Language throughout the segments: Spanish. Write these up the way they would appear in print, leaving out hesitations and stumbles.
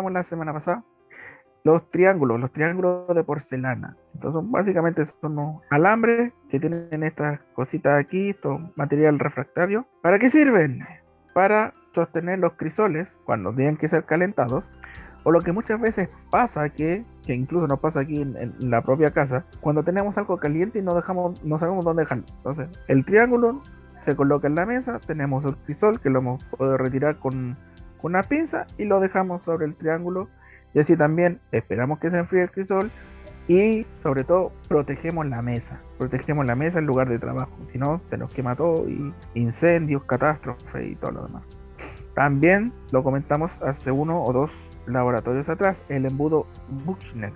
comentamos la semana pasada, los triángulos de porcelana. Entonces, básicamente son unos alambres que tienen estas cositas aquí, estos material refractario. ¿Para qué sirven? Para sostener los crisoles cuando tienen que ser calentados. O lo que muchas veces pasa, que incluso nos pasa aquí en la propia casa, cuando tenemos algo caliente y no sabemos dónde dejarlo. Entonces, el triángulo se coloca en la mesa, tenemos el crisol que lo hemos podido retirar con una pinza y lo dejamos sobre el triángulo y así también esperamos que se enfríe el crisol y sobre todo protegemos la mesa en lugar de trabajo, si no se nos quema todo y incendios, catástrofes y todo lo demás. También lo comentamos hace uno o dos laboratorios atrás, el embudo Buchner,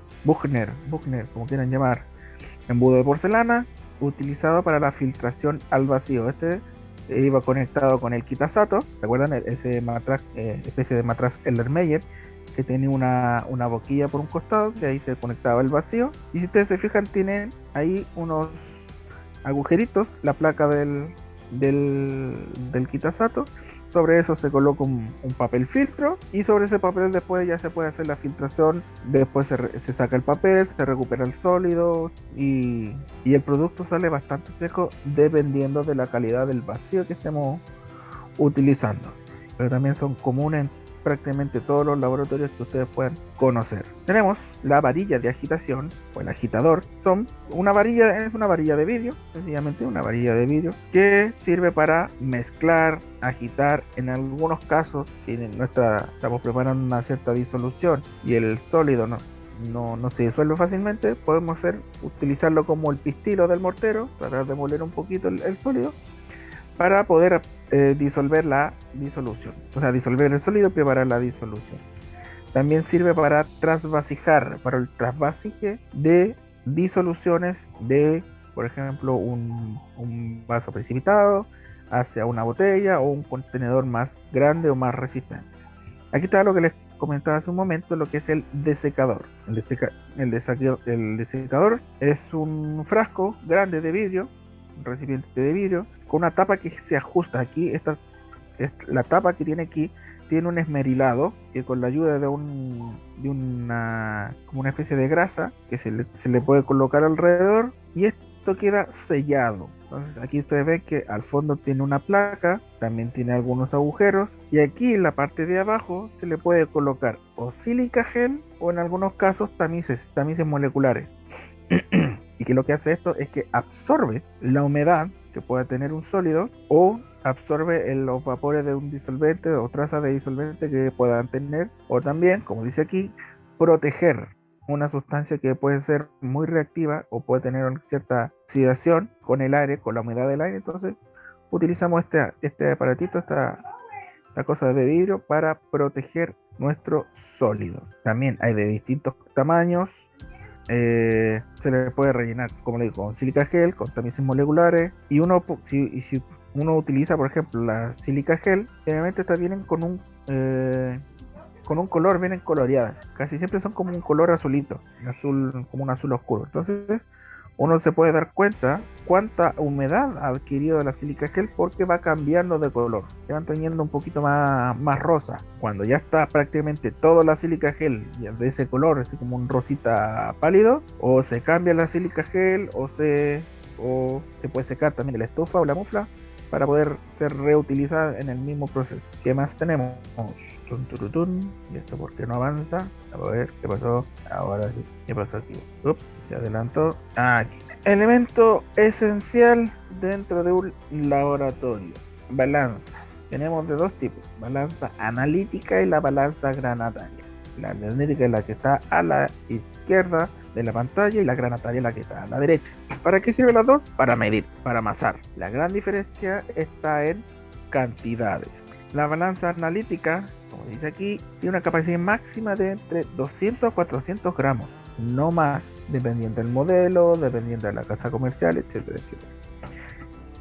como quieran llamar, embudo de porcelana utilizado para la filtración al vacío. Este iba conectado con el Kitasato, ¿se acuerdan? Ese matraz, especie de matraz Erlenmeyer, que tiene una boquilla por un costado, que ahí se conectaba el vacío. Y si ustedes se fijan, tienen ahí unos agujeritos, la placa del Kitasato. Sobre eso se coloca un papel filtro y sobre ese papel después ya se puede hacer la filtración. Después se saca el papel, se recupera el sólido y el producto sale bastante seco dependiendo de la calidad del vacío que estemos utilizando. Pero también son comunes en prácticamente todos los laboratorios que ustedes puedan conocer. Tenemos la varilla de agitación o el agitador. Es una varilla de vidrio, sencillamente una varilla de vidrio que sirve para mezclar, agitar. En algunos casos, si estamos preparando una cierta disolución y el sólido no se disuelve fácilmente, podemos utilizarlo como el pistilo del mortero, tratar de moler un poquito el sólido para poder disolver la disolución, o sea, disolver el sólido y preparar la disolución. También sirve para trasvasijar, para el trasvasije de disoluciones de, por ejemplo, un vaso precipitado hacia una botella o un contenedor más grande o más resistente. Aquí está lo que les comentaba hace un momento, lo que es el desecador. El desecador es un frasco grande de vidrio, un recipiente de vidrio, con una tapa que se ajusta aquí. La tapa que tiene aquí tiene un esmerilado que con la ayuda de como una especie de grasa que se le puede colocar alrededor y esto queda sellado. Entonces aquí ustedes ven que al fondo tiene una placa, también tiene algunos agujeros y aquí en la parte de abajo se le puede colocar o sílica gel o en algunos casos tamices moleculares. Y que lo que hace esto es que absorbe la humedad que pueda tener un sólido o absorbe los vapores de un disolvente o trazas de disolvente que puedan tener, o también, como dice aquí, proteger una sustancia que puede ser muy reactiva o puede tener cierta oxidación con el aire, con la humedad del aire. Entonces utilizamos este aparatito, esta cosa de vidrio para proteger nuestro sólido. También hay de distintos tamaños. Se le puede rellenar, como le digo, con sílica gel, con tamices moleculares. Y si uno utiliza, por ejemplo, la sílica gel, generalmente vienen con un color, vienen coloreadas. Casi siempre son como un color azulito, como un azul oscuro. Entonces, uno se puede dar cuenta cuánta humedad ha adquirido la sílica gel porque va cambiando de color, se van teniendo un poquito más rosa. Cuando ya está prácticamente toda la sílica gel de ese color, así como un rosita pálido, o se cambia la sílica gel o se puede secar también la estufa o la mufla para poder ser reutilizada en el mismo proceso. ¿Qué más tenemos? ¿Y esto por qué no avanza? A ver, ¿qué pasó? Ahora sí, ¿qué pasó aquí? Se adelantó. Aquí. Elemento esencial dentro de un laboratorio. Balanzas. Tenemos de dos tipos. Balanza analítica y la balanza granataria. La analítica es la que está a la izquierda de la pantalla y la granataria es la que está a la derecha. ¿Para qué sirven las dos? Para medir, para amasar. La gran diferencia está en cantidades. La balanza analítica, como dice aquí, tiene una capacidad máxima de entre 200 a 400 gramos, no más, dependiendo del modelo, dependiendo de la casa comercial, etcétera, etcétera.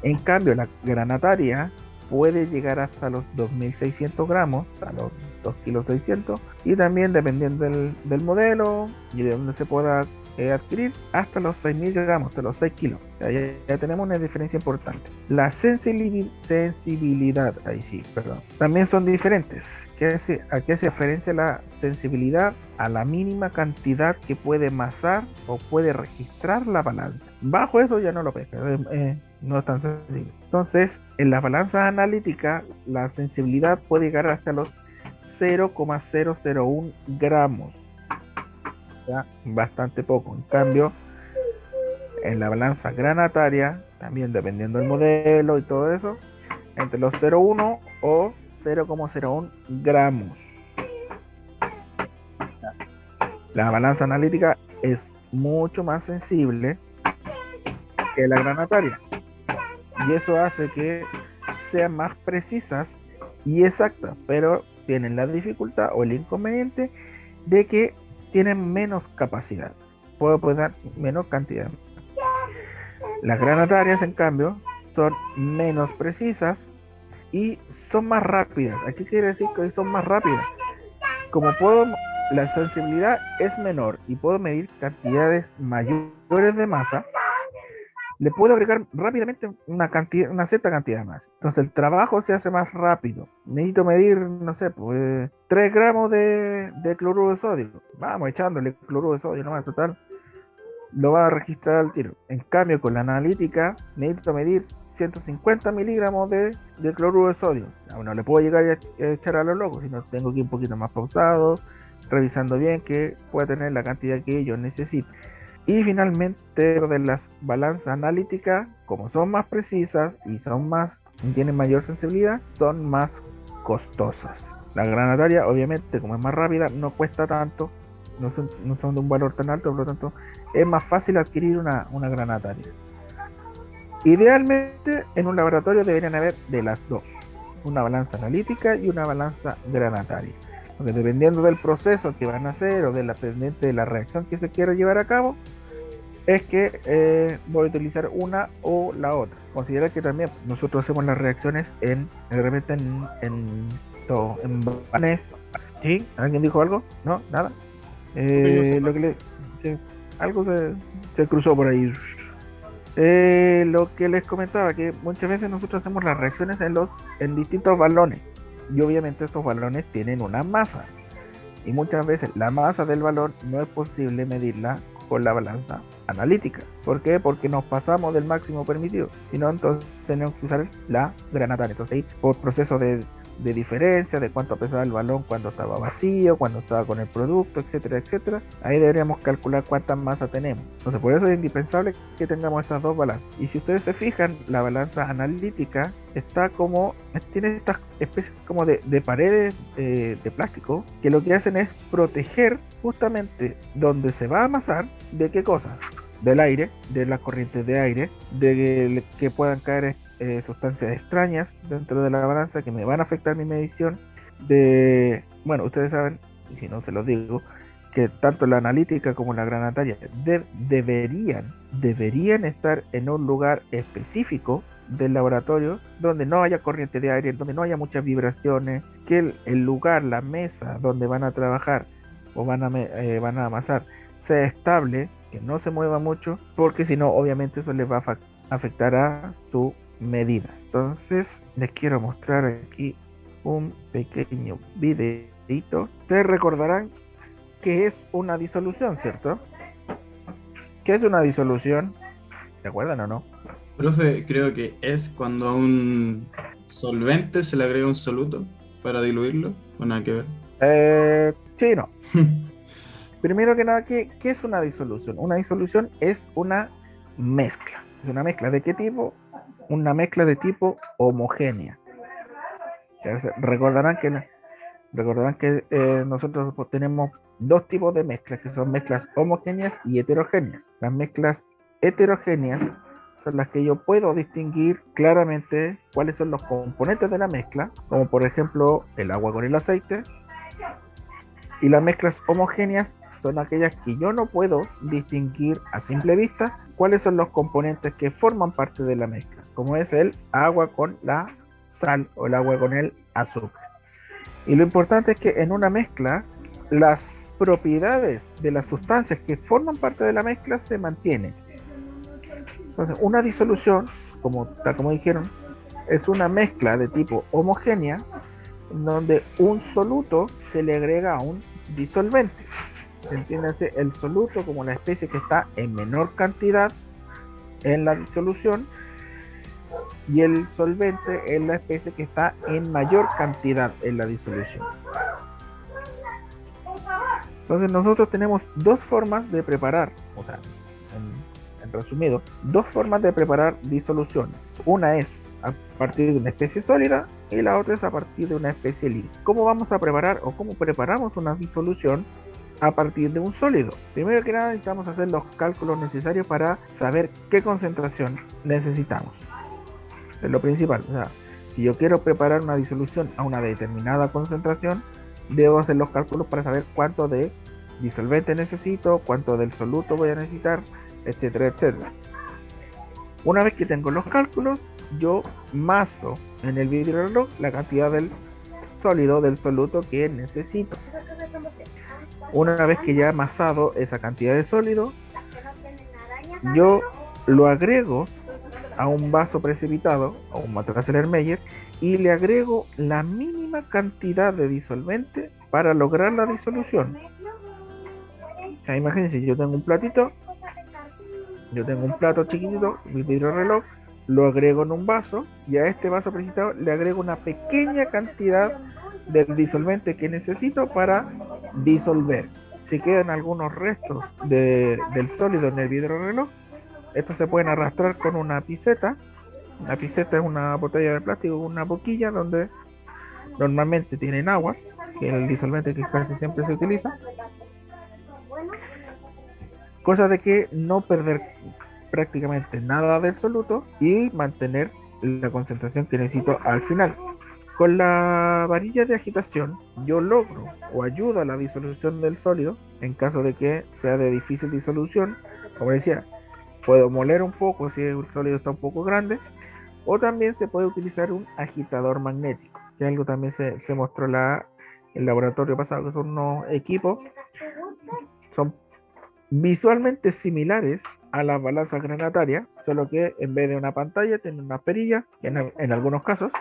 En cambio, la granataria puede llegar hasta los 2600 gramos, a los 2,600 kg, y también dependiendo del modelo y de dónde se pueda adquirir hasta los 6.000 gramos, hasta los 6 kilos. Ya tenemos una diferencia importante. La sensibilidad, ahí sí, perdón, también son diferentes. ¿A qué se referencia la sensibilidad? A la mínima cantidad que puede masar o puede registrar la balanza. Bajo eso ya no lo pesca, no es tan sensible. Entonces, en las balanzas analíticas, la sensibilidad puede llegar hasta los 0,001 gramos. Ya, bastante poco. En cambio, en la balanza granataria, también dependiendo del modelo y todo eso, entre los 0,1 o 0,01 gramos. La balanza analítica es mucho más sensible que la granataria. Y eso hace que sean más precisas y exactas, pero tienen la dificultad o el inconveniente de que tienen menos capacidad. Puedo dar menos cantidad. Las granatarias, en cambio, son menos precisas y son más rápidas. Aquí quiere decir que son más rápidas. Como la sensibilidad es menor y puedo medir cantidades mayores de masa, le puedo agregar rápidamente una cierta cantidad más. Entonces el trabajo se hace más rápido. Necesito medir, no sé, pues 3 gramos de cloruro de sodio. Vamos echándole cloruro de sodio nomás, total. Lo va a registrar al tiro. En cambio, con la analítica, necesito medir 150 miligramos de cloruro de sodio. No le puedo llegar a echar a lo loco, sino tengo que ir un poquito más pausado, revisando bien que pueda tener la cantidad que yo necesito. Y finalmente, de las balanzas analíticas, como son más precisas y tienen mayor sensibilidad, son más costosas. La granataria, obviamente, como es más rápida, no cuesta tanto, no son de un valor tan alto, por lo tanto, es más fácil adquirir una granataria. Idealmente, en un laboratorio deberían haber de las dos, una balanza analítica y una balanza granataria. Porque dependiendo del proceso que van a hacer o dependiente de la reacción que se quiera llevar a cabo, es que voy a utilizar una o la otra. Considera que también nosotros hacemos las reacciones de repente en vanes. ¿Sí? ¿Alguien dijo algo? ¿No? ¿Nada? Algo se cruzó por ahí. Lo que les comentaba, que muchas veces nosotros hacemos las reacciones en distintos balones. Y obviamente estos balones tienen una masa. Y muchas veces la masa del balón no es posible medirla con la balanza analítica. ¿Por qué? Porque nos pasamos del máximo permitido. Si no, entonces tenemos que usar la granataria. Entonces ahí, por proceso de diferencia, de cuánto pesaba el balón cuando estaba vacío, cuando estaba con el producto, etcétera, etcétera, ahí deberíamos calcular cuánta masa tenemos. Entonces por eso es indispensable que tengamos estas dos balanzas. Y si ustedes se fijan, la balanza analítica tiene estas especies como de paredes de plástico, que lo que hacen es proteger justamente donde se va a amasar. ¿De qué cosa? Del aire, de las corrientes de aire, de que puedan caer sustancias extrañas dentro de la balanza que me van a afectar mi medición. Bueno, ustedes saben, y si no se los digo, que tanto la analítica como la granataria deberían estar en un lugar específico del laboratorio donde no haya corriente de aire, donde no haya muchas vibraciones, que el lugar, la mesa donde van a trabajar o van a amasar sea estable, que no se mueva mucho, porque si no, obviamente eso les va a afectar a su medida. Entonces, les quiero mostrar aquí un pequeño videito. Ustedes recordarán que es una disolución, ¿cierto? ¿Qué es una disolución? ¿Se acuerdan o no? Profe, creo que es cuando a un solvente se le agrega un soluto para diluirlo, o nada que ver. Sí, no. Primero que nada, ¿qué es una disolución? Una disolución es una mezcla. ¿Es una mezcla de qué tipo? Una mezcla de tipo homogénea. Recordarán que nosotros tenemos dos tipos de mezclas, que son mezclas homogéneas y heterogéneas. Las mezclas heterogéneas son las que yo puedo distinguir claramente cuáles son los componentes de la mezcla, como por ejemplo el agua con el aceite. Y las mezclas homogéneas son aquellas que yo no puedo distinguir a simple vista cuáles son los componentes que forman parte de la mezcla, como es el agua con la sal o el agua con el azúcar. Y lo importante es que en una mezcla las propiedades de las sustancias que forman parte de la mezcla se mantienen. Entonces, una disolución, tal como dijeron, es una mezcla de tipo homogénea, en donde un soluto se le agrega a un disolvente. Entiéndase el soluto como la especie que está en menor cantidad en la disolución, y el solvente es la especie que está en mayor cantidad en la disolución. Entonces nosotros tenemos dos formas de preparar, o sea, en resumido, dos formas de preparar disoluciones. Una es a partir de una especie sólida y la otra es a partir de una especie líquida. ¿Cómo vamos a preparar o cómo preparamos una disolución a partir de un sólido? Primero que nada necesitamos hacer los cálculos necesarios para saber qué concentración necesitamos. Es lo principal. O sea, si yo quiero preparar una disolución a una determinada concentración, debo hacer los cálculos para saber cuánto de disolvente necesito, cuánto del soluto voy a necesitar, etcétera, etcétera. Una vez que tengo los cálculos, yo maso en el vidrio reloj la cantidad del sólido, del soluto que necesito. Una vez que ya he masado esa cantidad de sólido, yo lo agrego a un vaso precipitado, a un matraz Erlenmeyer, y le agrego la mínima cantidad de disolvente para lograr la disolución. O sea, imagínense, yo tengo un platito, yo tengo un plato chiquitito, vidrio reloj, lo agrego en un vaso, y a este vaso precipitado le agrego una pequeña cantidad del disolvente que necesito para disolver. Si quedan algunos restos del sólido en el vidrio reloj, estos se pueden arrastrar con una piseta. La piseta es una botella de plástico con una boquilla donde normalmente tienen agua, que es el disolvente que casi siempre se utiliza. Cosa de que no perder prácticamente nada del soluto y mantener la concentración que necesito al final. Con la varilla de agitación yo logro o ayudo a la disolución del sólido en caso de que sea de difícil disolución. Como decía, puedo moler un poco si el sólido está un poco grande, o también se puede utilizar un agitador magnético, que algo también se mostró en el laboratorio pasado, que son unos equipos, son visualmente similares a las balanzas granatarias, solo que en vez de una pantalla tienen una perilla, en algunos casos,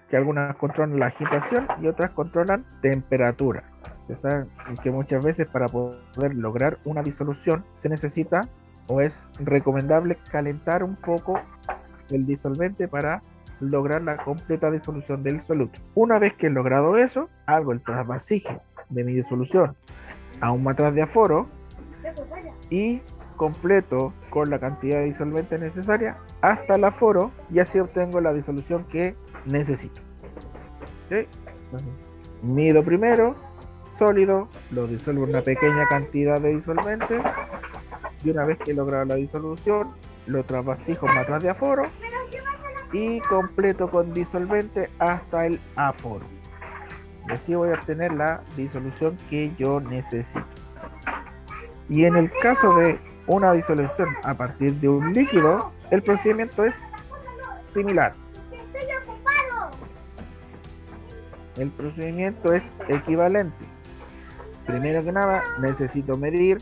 que algunas controlan la agitación y otras controlan temperatura. Ustedes saben que muchas veces para poder lograr una disolución se necesita o es recomendable calentar un poco el disolvente para lograr la completa disolución del soluto. Una vez que he logrado eso, hago el trasvasije de mi disolución a un matraz de aforo y completo con la cantidad de disolvente necesaria hasta el aforo, y así obtengo la disolución que necesito. ¿Sí? Entonces, mido primero sólido, lo disuelvo en una pequeña cantidad de disolvente, y una vez que he logrado la disolución, lo trasvasijo en matraz de aforo y completo con disolvente hasta el aforo. Y así voy a obtener la disolución que yo necesito. Y en el caso de una disolución a partir de un líquido, el procedimiento es similar. El procedimiento es equivalente. Primero que nada, necesito medir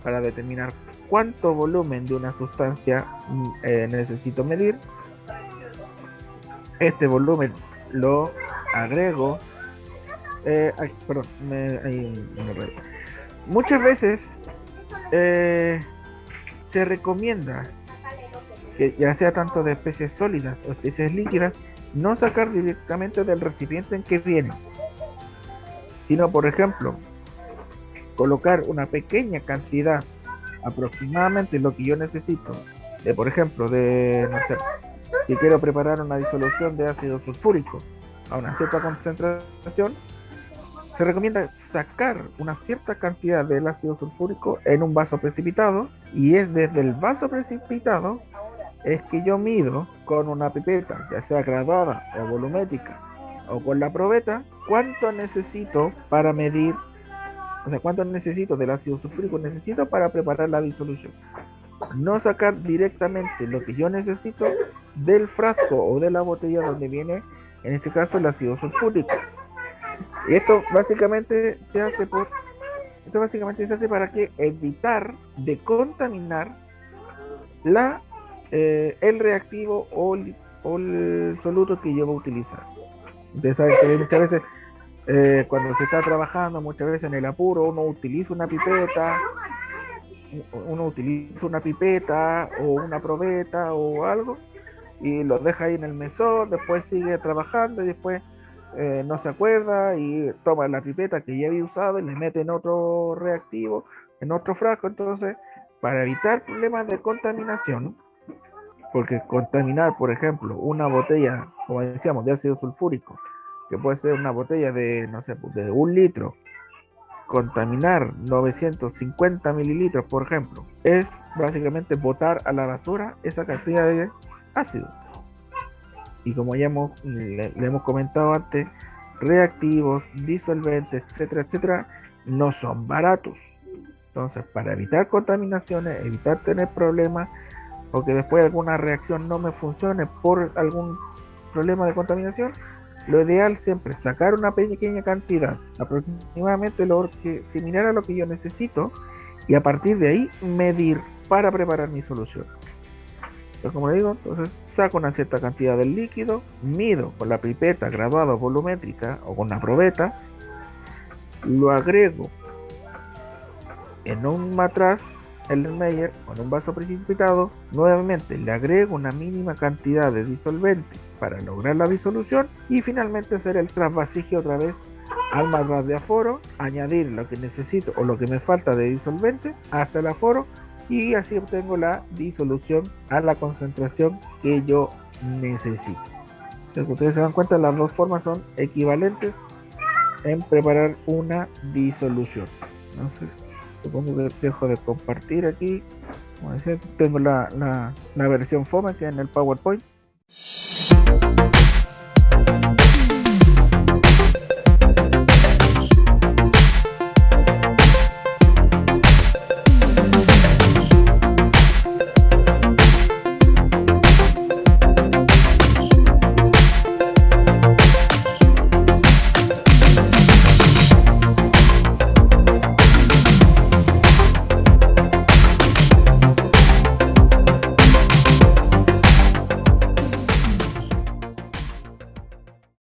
para determinar cuánto volumen de una sustancia necesito medir. Este volumen lo agrego. Muchas veces se recomienda que, ya sea tanto de especies sólidas o especies líquidas, no sacar directamente del recipiente en que viene, sino, por ejemplo, colocar una pequeña cantidad, aproximadamente lo que yo necesito, por ejemplo, no sé, si quiero preparar una disolución de ácido sulfúrico a una cierta concentración, se recomienda sacar una cierta cantidad del ácido sulfúrico en un vaso precipitado, y es desde el vaso precipitado es que yo mido con una pipeta, ya sea graduada o volumétrica o con la probeta, cuánto necesito para medir, o sea, cuánto necesito del ácido sulfúrico necesito para preparar la disolución. No sacar directamente lo que yo necesito del frasco o de la botella donde viene, en este caso, el ácido sulfúrico. Y esto básicamente se hace por Esto básicamente se hace para que evitar de contaminar el reactivo o el soluto que yo voy a utilizar. Ustedes saben que muchas veces cuando se está trabajando, muchas veces en el apuro, uno utiliza una pipeta o una probeta o algo y lo deja ahí en el mesón, después sigue trabajando y después no se acuerda y toma la pipeta que ya había usado y le mete en otro reactivo, en otro frasco. Entonces, para evitar problemas de contaminación, porque contaminar, por ejemplo, una botella, como decíamos, de ácido sulfúrico, que puede ser una botella de, no sé, de 1 litro, contaminar 950 mililitros, por ejemplo, es básicamente botar a la basura esa cantidad de ácido. Y como ya le hemos comentado antes, reactivos, disolventes, etcétera, etcétera, no son baratos. Entonces, para evitar contaminaciones, evitar tener problemas, o que después alguna reacción no me funcione por algún problema de contaminación, lo ideal siempre es sacar una pequeña cantidad, aproximadamente lo que similar a lo que yo necesito, y a partir de ahí medir para preparar mi solución. Entonces, como digo, entonces saco una cierta cantidad del líquido, mido con la pipeta graduada volumétrica o con la probeta, lo agrego en un matraz Erlenmeyer con un vaso precipitado, nuevamente le agrego una mínima cantidad de disolvente para lograr la disolución y finalmente hacer el trasvasije otra vez al matraz de aforo, añadir lo que necesito o lo que me falta de disolvente hasta el aforo y así obtengo la disolución a la concentración que yo necesito. Entonces, ustedes se dan cuenta, las dos formas son equivalentes en preparar una disolución. Entonces, supongo que dejo de compartir aquí. Como decía, tengo la versión FOME que en el PowerPoint.